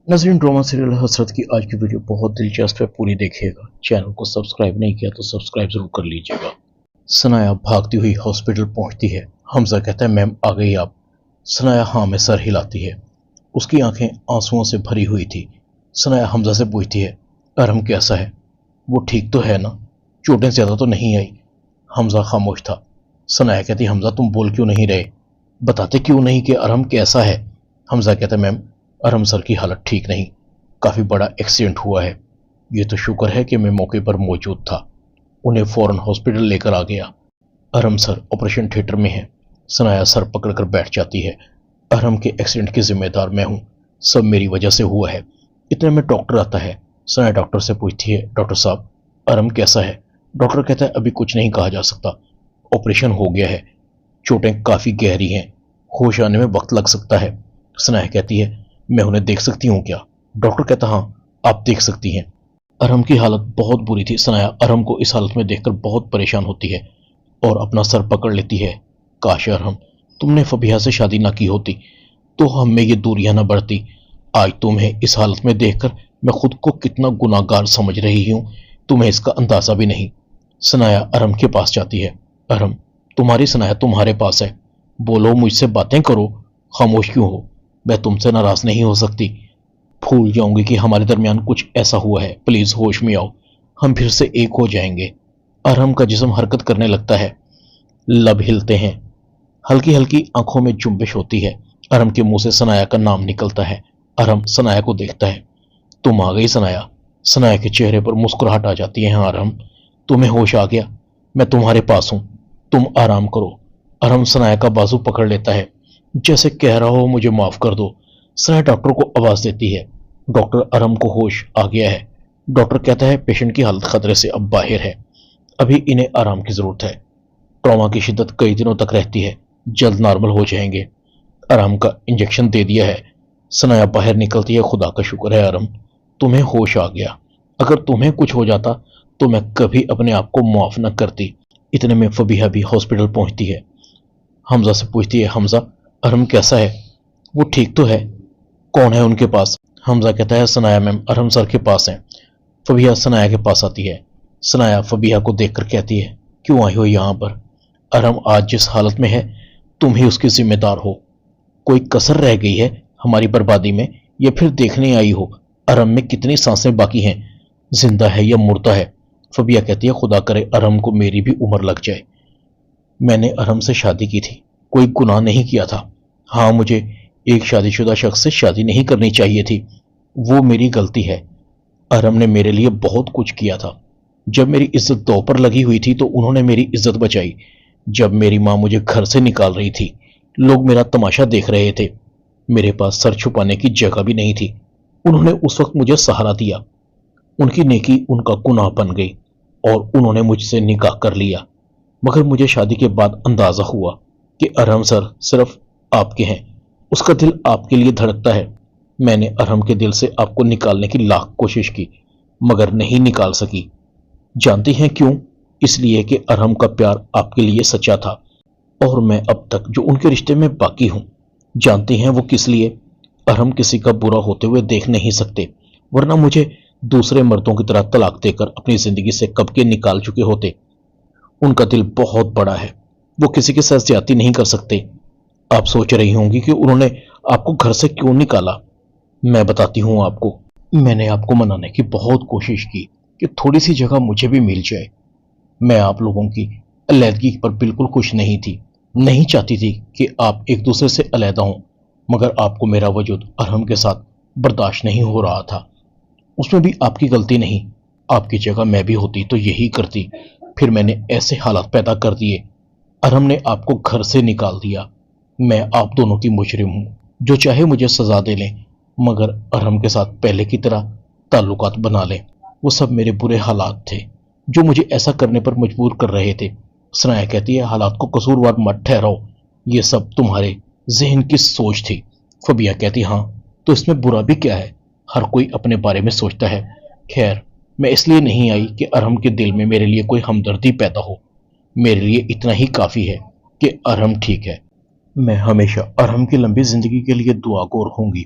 नाज़रीन, drama serial हसरत की आज की वीडियो बहुत दिलचस्प है, पूरी देखिएगा। चैनल को सब्सक्राइब नहीं किया तो सब्सक्राइब जरूर कर लीजिएगा। सनाया भागती हुई हॉस्पिटल पहुंचती है। हमजा कहता है, मैम आ गई आप? सनाया हाँ में सर हिलाती है। उसकी आंखें आंसुओं से भरी हुई थी। सनाया हमजा से पूछती है, अरहम कैसा है? वो ठीक तो है ना? चोटें ज्यादा तो नहीं आई? हमजा खामोश था। सनाया कहती, हमजा तुम बोल क्यों नहीं रहे? बताते क्यों नहीं कि अरहम कैसा है? हमजा कहता है, मैम अरहम सर की हालत ठीक नहीं, काफी बड़ा एक्सीडेंट हुआ है। ये तो शुक्र है कि मैं मौके पर मौजूद था, उन्हें फौरन हॉस्पिटल लेकर आ गया। अरहम सर ऑपरेशन थिएटर में है। सनाया सर पकड़कर बैठ जाती है। अरहम के एक्सीडेंट की जिम्मेदार मैं हूँ, सब मेरी वजह से हुआ है। इतने में डॉक्टर आता है। सनाया डॉक्टर से पूछती है, डॉक्टर साहब अरहम कैसा है? डॉक्टर कहता है, अभी कुछ नहीं कहा जा सकता, ऑपरेशन हो गया है, चोटें काफी गहरी हैं, होश आने में वक्त लग सकता है। सनाया कहती है, मैं उन्हें देख सकती हूँ क्या? डॉक्टर कहता, हाँ आप देख सकती हैं। अरहम की हालत बहुत बुरी थी। सनाया अरहम को इस हालत में देखकर बहुत परेशान होती है और अपना सर पकड़ लेती है। काश अरहम तुमने फबीहा से शादी ना की होती तो हम में ये दूरियां ना बढ़ती। आज तुम्हें इस हालत में देखकर मैं खुद को कितना गुनाहगार समझ रही हूँ, तुम्हें इसका अंदाजा भी नहीं। सनाया अरहम के पास जाती है। अरहम तुम्हारी सनाया तुम्हारे पास है, बोलो मुझसे बातें करो, खामोश क्यों हो? मैं तुमसे नाराज नहीं हो सकती, भूल जाऊंगी कि हमारे दरमियान कुछ ऐसा हुआ है, प्लीज होश में आओ, हम फिर से एक हो जाएंगे। अरहम का जिस्म हरकत करने लगता है, लब हिलते हैं, हल्की हल्की आंखों में जुम्बिश होती है। अरहम के मुंह से सनाया का नाम निकलता है। अरहम सनाया को देखता है। तुम आ गई सनाया। सनाया के चेहरे पर मुस्कुराहट आ जाती है। हाँ अरहम, तुम्हें होश आ गया, मैं तुम्हारे पास हूं, तुम आराम करो। अरहम सनाया का बाजू पकड़ लेता है, जैसे कह रहा हो मुझे माफ कर दो। सनाया डॉक्टर को आवाज देती है। डॉक्टर अरहम को होश आ गया है। डॉक्टर कहता है, पेशेंट की हालत खतरे से अब बाहर है, अभी इन्हें आराम की जरूरत है, ट्रॉमा की शिद्दत कई दिनों तक रहती है, जल्द नॉर्मल हो जाएंगे। आराम का इंजेक्शन दे दिया है। सनाया बाहर निकलती है। खुदा का शुक्र है अरहम, तुम्हें होश आ गया, अगर तुम्हें कुछ हो जाता तो मैं कभी अपने आप को माफ न करती। इतने में फबीहा भी हॉस्पिटल पहुंचती है। हमजा से पूछती है, हमजा अरहम कैसा है? वो ठीक तो है, कौन है उनके पास? हमजा कहता है, सनाया मैम अरहम सर के पास हैं। फबीहा सनाया के पास आती है। सनाया फबीहा को देखकर कहती है, क्यों आई हो यहाँ पर? अरहम आज जिस हालत में है तुम ही उसकी जिम्मेदार हो, कोई कसर रह गई है हमारी बर्बादी में या फिर देखने आई हो अरहम में कितनी सांसें बाकी हैं, जिंदा है या मुर्दा है? फबिया कहती है, खुदा करे अरहम को मेरी भी उम्र लग जाए, मैंने अरहम से शादी की थी, कोई गुनाह नहीं किया था। हाँ मुझे एक शादीशुदा शख्स से शादी नहीं करनी चाहिए थी, वो मेरी गलती है। अरहम ने मेरे लिए बहुत कुछ किया था, जब मेरी इज्जत दो पर लगी हुई थी तो उन्होंने मेरी इज्जत बचाई। जब मेरी माँ मुझे घर से निकाल रही थी लोग मेरा तमाशा देख रहे थे, मेरे पास सर छुपाने की जगह भी नहीं थी, उन्होंने उस वक्त मुझे सहारा दिया। उनकी नेकी उनका गुनाह बन गई और उन्होंने मुझसे निकाह कर लिया। मगर मुझे शादी के बाद अंदाजा हुआ कि अरहम सर सिर्फ आपके हैं, उसका दिल आपके लिए धड़कता है। मैंने अरहम के दिल से आपको निकालने की लाख कोशिश की मगर नहीं निकाल सकी। जानती हैं क्यों? इसलिए कि अरहम का प्यार आपके लिए सच्चा था और मैं अब तक जो उनके रिश्ते में बाकी हूं। जानती हैं वो किस लिए? अरहम किसी का बुरा होते हुए देख नहीं सकते, वरना मुझे दूसरे मर्दों की तरह तलाक देकर अपनी जिंदगी से कब के निकाल चुके होते। उनका दिल बहुत बड़ा है, वो किसी के साथ ज्यादती नहीं कर सकते। आप सोच रही होंगी कि उन्होंने आपको घर से क्यों निकाला। मैं बताती हूँ आपको। मैंने आपको मनाने की बहुत कोशिश की कि थोड़ी सी जगह मुझे भी मिल जाए। मैं आप लोगों की अलहदगी पर बिल्कुल खुश नहीं थी, नहीं चाहती थी कि आप एक दूसरे से अलहदा हों, मगर आपको मेरा वजूद अरहम के साथ बर्दाश्त नहीं हो रहा था। उसमें भी आपकी गलती नहीं, आपकी जगह मैं भी होती तो यही करती, फिर मैंने ऐसे हालात पैदा कर दिए, अरहम ने आपको घर से निकाल दिया। मैं आप दोनों की मुजरिम हूं, जो चाहे मुझे सजा दे लें, मगर अरहम के साथ पहले की तरह ताल्लुकात बना लें। वो सब मेरे बुरे हालात थे जो मुझे ऐसा करने पर मजबूर कर रहे थे। सनाया कहती है, हालात को कसूरवार मत ठहराओ, ये सब तुम्हारे जहन की सोच थी। फबिया कहती, हाँ तो इसमें बुरा भी क्या है, हर कोई अपने बारे में सोचता है। खैर मैं इसलिए नहीं आई कि अरहम के दिल में मेरे लिए कोई हमदर्दी पैदा हो, मेरे लिए इतना ही काफी है कि अरहम ठीक है। मैं हमेशा अरहम की लंबी जिंदगी के लिए दुआगोर होंगी।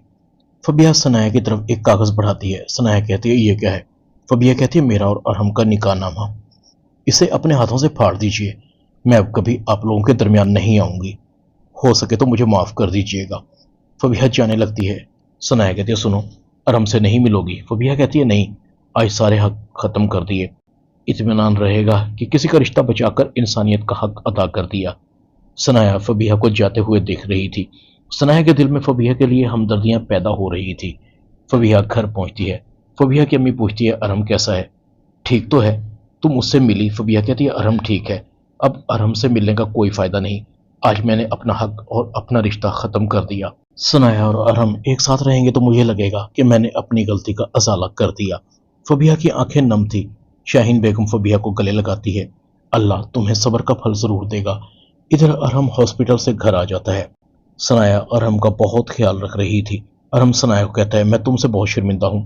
فبیہ سنایا کی طرف ایک کاغذ بڑھاتی ہے۔ سنایا کہتی ہے یہ کیا ہے؟ فبیہ کہتی ہے میرا اور ارحم کا نکاح نامہ، اسے اپنے ہاتھوں سے پھاڑ دیجیے، میں اب کبھی آپ لوگوں کے درمیان نہیں آؤں گی، ہو سکے تو مجھے معاف کر دیجیے گا۔ فبیہ جانے لگتی ہے۔ سنایا کہتی ہے سنو، ارحم سے نہیں ملو گی؟ فبیہ کہتی ہے نہیں، آج سارے حق ختم کر دیے، اطمینان رہے گا کہ کسی کا رشتہ بچا کر انسانیت کا حق ادا کر دیا۔ سنایا فبیہ کو جاتے ہوئے دیکھ رہی تھی۔ سنایا کے دل میں فبیہ کے لیے ہمدردیاں پیدا ہو رہی تھی۔ فبیہ گھر پہنچتی ہے۔ فبیہ کی امی پوچھتی ہے ارحم کیسا ہے؟ ٹھیک تو ہے؟ تم اس سے ملی؟ فبیہ کہتی ہے ارحم ٹھیک ہے، اب ارحم سے ملنے کا کوئی فائدہ نہیں، آج میں نے اپنا حق اور اپنا رشتہ ختم کر دیا۔ سنایا اور ارحم ایک ساتھ رہیں گے تو مجھے لگے گا کہ میں نے اپنی غلطی کا ازالہ کر دیا۔ فبیہ کی آنکھیں نم تھی۔ شاہین بیگم فبیہ کو گلے لگاتی ہے۔ اللہ تمہیں صبر کا پھل ضرور دے گا۔ ادھر ارحم ہاسپٹل سے گھر آ جاتا ہے۔ سنایا ارحم کا بہت خیال رکھ رہی تھی۔ ارحم سنایا کو کہتا ہے میں تم سے بہت شرمندہ ہوں،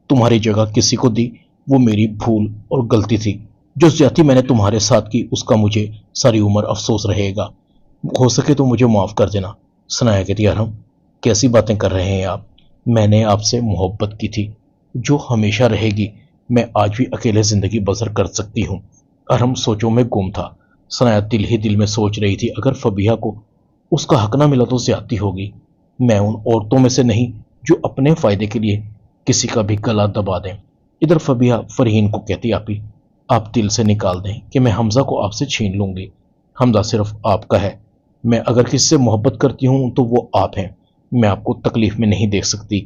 تمہاری جگہ کسی کو دی وہ میری بھول اور غلطی تھی، جو زیادتی میں نے تمہارے ساتھ کی اس کا مجھے ساری عمر افسوس رہے گا، ہو سکے تو مجھے معاف کر دینا۔ سنایا کہتی ارحم کیسی باتیں کر رہے ہیں آپ، میں نے آپ سے محبت کی تھی جو ہمیشہ رہے گی، میں آج بھی اکیلے زندگی بسر کر سکتی ہوں۔ ارحم سوچوں میں گم تھا۔ سنایا دل ہی دل میں سوچ رہی تھی اگر فبیہ کو اس کا حق نہ ملا تو زیادتی ہوگی، میں ان عورتوں میں سے نہیں جو اپنے فائدے کے لیے کسی کا بھی گلا دبا دیں۔ ادھر فبیہ فرحین کو کہتی آپی آپ دل سے نکال دیں کہ میں حمزہ کو آپ سے چھین لوں گی، حمزہ صرف آپ کا ہے، میں اگر کسی سے محبت کرتی ہوں تو وہ آپ ہیں، میں آپ کو تکلیف میں نہیں دیکھ سکتی۔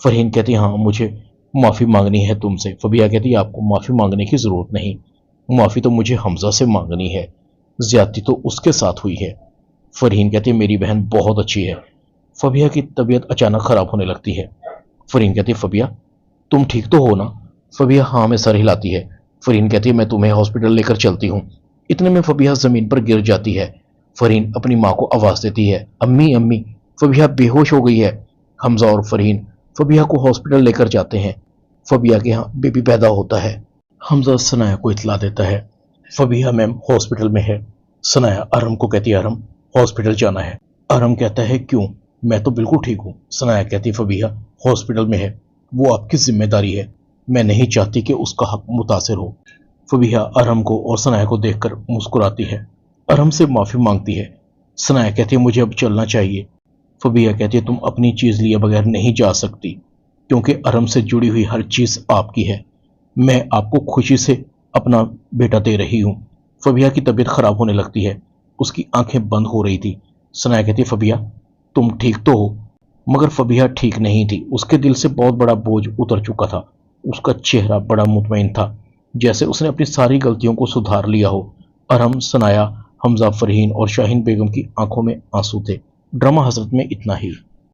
فرحین کہتی ہاں مجھے معافی مانگنی ہے تم سے۔ فبیہ کہتی آپ کو معافی مانگنے کی ضرورت نہیں، معافی تو مجھے حمزہ سے مانگنی ہے، زیادتی تو اس کے ساتھ ہوئی ہے۔ فرحین کہتی ہے میری بہن بہت اچھی ہے۔ فبیہ کی طبیعت اچانک خراب ہونے لگتی ہے۔ فرحین کہتی ہے فبیہ تم ٹھیک تو ہو نا؟ فبیہ ہاں میں سر ہلاتی ہے۔ فرحین کہتی ہے میں تمہیں ہاسپٹل لے کر چلتی ہوں۔ اتنے میں فبیہ زمین پر گر جاتی ہے۔ فرحین اپنی ماں کو آواز دیتی ہے امی امی، فبیہ بے ہوش ہو گئی ہے۔ حمزہ اور فرحین فبیہ کو ہاسپٹل لے کر جاتے ہیں۔ فبیہ کے ہاں بیبی پیدا ہوتا ہے۔ حمزہ سنایا کو اطلاع دیتا ہے فبیہ میم ہاسپٹل میں ہے۔ سنایا ارحم کو کہتی ہے ارحم ہاسپٹل جانا ہے۔ ارحم کہتا ہے کیوں؟ میں تو بالکل ٹھیک ہوں۔ سنایا کہتی فبیہ ہاسپٹل میں ہے، وہ آپ کی ذمہ داری ہے، میں نہیں چاہتی کہ اس کا حق متاثر ہو۔ فبیہ ارحم کو اور سنایا کو دیکھ کر مسکراتی ہے، ارحم سے معافی مانگتی ہے۔ سنایا کہتی ہے مجھے اب چلنا چاہیے۔ فبیہ کہتی ہے تم اپنی چیز لیے بغیر نہیں جا سکتی، کیونکہ ارحم سے جڑی ہوئی ہر چیز آپ کی ہے، میں آپ کو خوشی سے اپنا بیٹا دے رہی ہوں۔ فبیہ کی طبیعت خراب ہونے لگتی ہے، اس کی آنکھیں بند ہو رہی تھی۔ سنایا کہتی ہے فبیہ تم ٹھیک تو ہو؟ مگر فبیہ ٹھیک نہیں تھی، اس کے دل سے بہت بڑا بوجھ اتر چکا تھا، اس کا چہرہ بڑا مطمئن تھا، جیسے اس نے اپنی ساری غلطیوں کو سدھار لیا ہو۔ ارحم، سنایا، حمزہ، فرحین اور شاہین بیگم کی آنکھوں میں آنسو تھے۔ ڈرامہ حضرت میں اتنا ہی۔